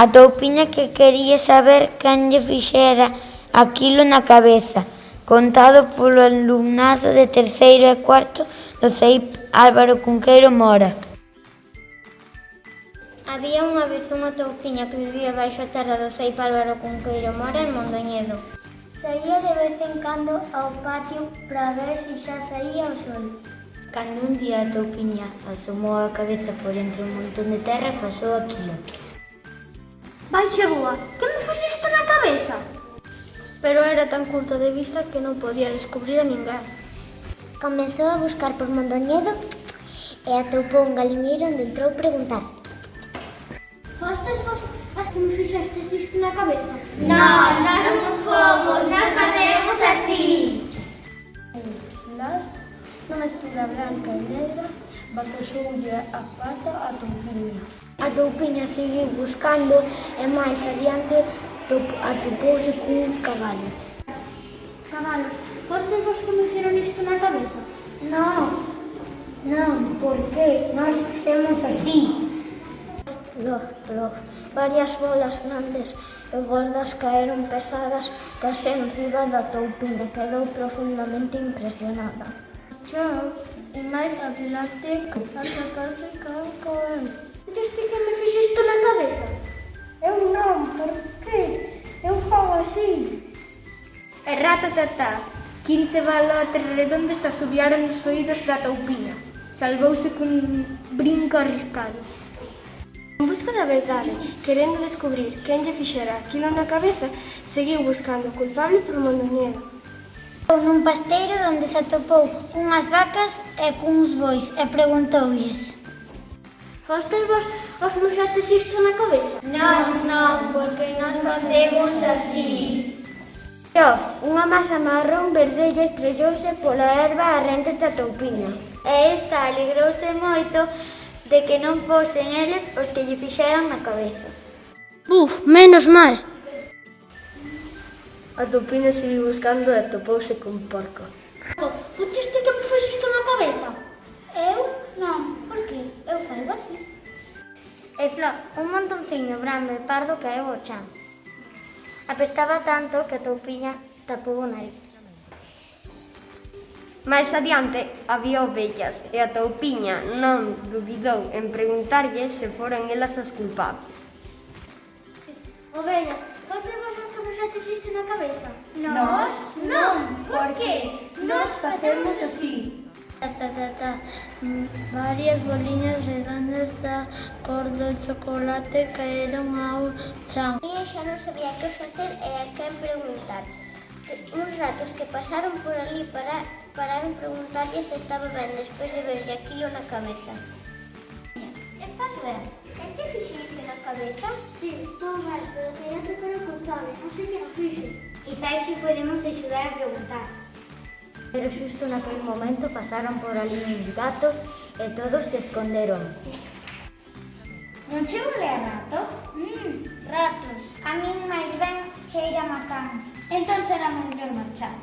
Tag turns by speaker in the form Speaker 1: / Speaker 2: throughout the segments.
Speaker 1: A toupiña que quería saber quen lle fixera aquilo na cabeza, contado polo alumnado de terceiro e cuarto do CEIP Álvaro Cunqueiro Mora.
Speaker 2: Había unha vez unha toupiña que vivía baixo a terra do CEIP Álvaro Cunqueiro Mora en Mondoñedo. Saía de vez en cando ao patio para ver se xa saía o sol. Cando un día a toupiña asomou a cabeza por entre un montón de terra, pasou aquilo.
Speaker 3: Vaixe boa, que me fixiste na cabeza? Pero era tan curta de vista que non podía descubrir a ninguén.
Speaker 2: Comezou a buscar por Mondoñedo e atopou un galiñeiro onde entrou preguntar.
Speaker 3: Fostes vos as que me fixestes isto na cabeza?
Speaker 2: Non, nós non fomos, nós facemos así.
Speaker 3: Nas, nunha estuda branca e negra, batexoulle a pata a toupiña. A toupiña seguiu buscando e máis adiante atopouse cuns cabalos. Cabalos, fostes vos que me fixeron isto na cabeza?
Speaker 2: Nós, non, porque nós facemos así.
Speaker 3: Plof, varias bolas grandes e gordas caeron pesadas case enriba da toupiña, quedou profundamente impresionada. Chao, e máis adelante ata case caen coel. Diste que me fixiste na cabeza? Eu non, por que? Eu fago así. E ratatatá, 15 balotes redondos asubiaron os oídos da toupiña. Salvouse cun brinco arriscado. En busca da verdade, querendo descubrir quen lle fixera aquilo na cabeza, seguiu buscando o culpable por Mondoñedo.
Speaker 2: Nun pasteiro onde se atopou cunhas vacas e cuns bois e preguntoulles:
Speaker 3: Fostes vos os que me fixestes isto na cabeza?
Speaker 2: Nós non, porque nós facemos así.
Speaker 3: Unha masa marrón verdella estrellouse pola herba arrente da toupiña.
Speaker 2: E esta alegrouse moito de que non fosen eles os que lle fixeran na cabeza.
Speaker 3: Buf, menos mal! A toupiña seguiu buscando e atopouse cun porco. Puxiste que me fixiste na cabeza?
Speaker 2: Eu? Non, por que? Eu fago así. E Flor, un montonciño brando e pardo caeu ao chan. Apestaba tanto que a toupiña tapou o nariz.
Speaker 4: Máis adiante había ovellas e a toupiña non dubidou en preguntarlle se foran elas as culpables.
Speaker 3: Ovellas, fostes vos os que me fixestes isto na cabeza?
Speaker 2: Nós?
Speaker 3: Non, por que? Nós facemos así.
Speaker 2: Varias boliñas redondas da cor do chocolate caeron ao chan. E xa non sabía que facer e a quen preguntar. Uns ratos que pasaron por ali pararon preguntarlle se estaba ben despois de verlle aquilo na cabeza. Estás ben? Quen che fixiste na cabeza?
Speaker 3: Sí, estou ben, pero quería preparar o contable, así que non fixe.
Speaker 2: Quizás te podemos axudar a preguntar.
Speaker 1: Pero xusto naquele momento pasaron por ali uns gatos e todos se esconderon.
Speaker 2: Non che vole a rato? Rato. A min máis ben cheira macán. Entón será mellor marchar.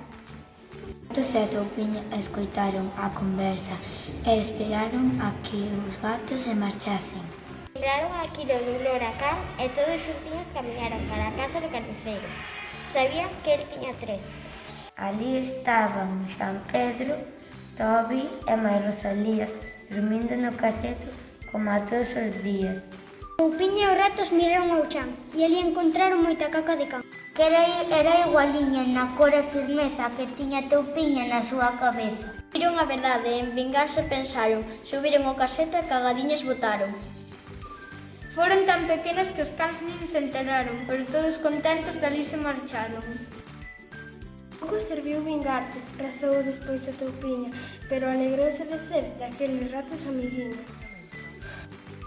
Speaker 1: Gatos e a toupiña escoitaron a conversa e esperaron a que os gatos se marchasen.
Speaker 2: Lembraron aquilo do olor a can e todos os días camiñaron para a casa do carniceiro. Sabían que el tiña 3.
Speaker 1: Ali estaban San Pedro, Tobi e mai Rosalía, dormindo no caseto como a todos os días.
Speaker 2: Toupiña e os ratos miraron ao chan e ali encontraron moita caca de can. Que era igualiña na cor e firmeza que tiña Toupiña na súa cabeza.
Speaker 3: Viron a verdade e en vingarse pensaron, subiron o caseto e cagadiñas botaron. Foron tan pequenas que os cans nin se enteraron, pero todos contentos dali se marcharon. Pouco serviu vingarse, rezou despois a Toupiña, pero alegrouse de ser daqueles ratos amiguiños.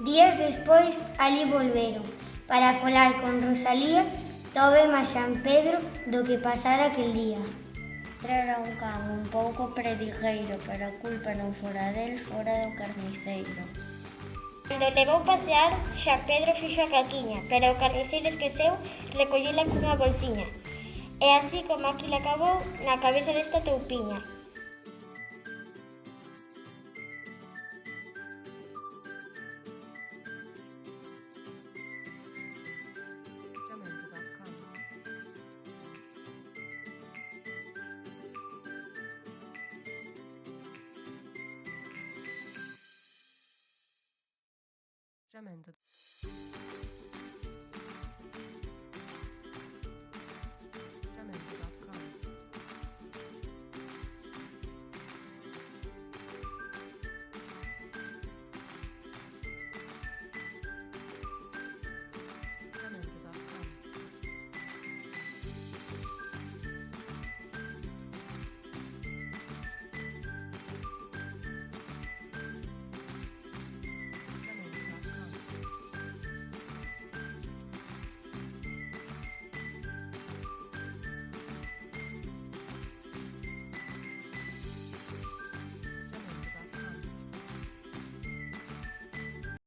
Speaker 2: Días despois, ali volveron para falar con Rosalía, Tobe e San Pedro do que pasara aquel día.
Speaker 1: Era un can un pouco predigueiro, pero a culpa non fora del, fora do carniceiro.
Speaker 2: Cando levou pasear, xa Pedro fixo a caquiña, pero o carniceiro esqueceu recollila cunha bolsiña. E así como aquilo acabou na cabeza desta Toupiña.
Speaker 5: Adestramento.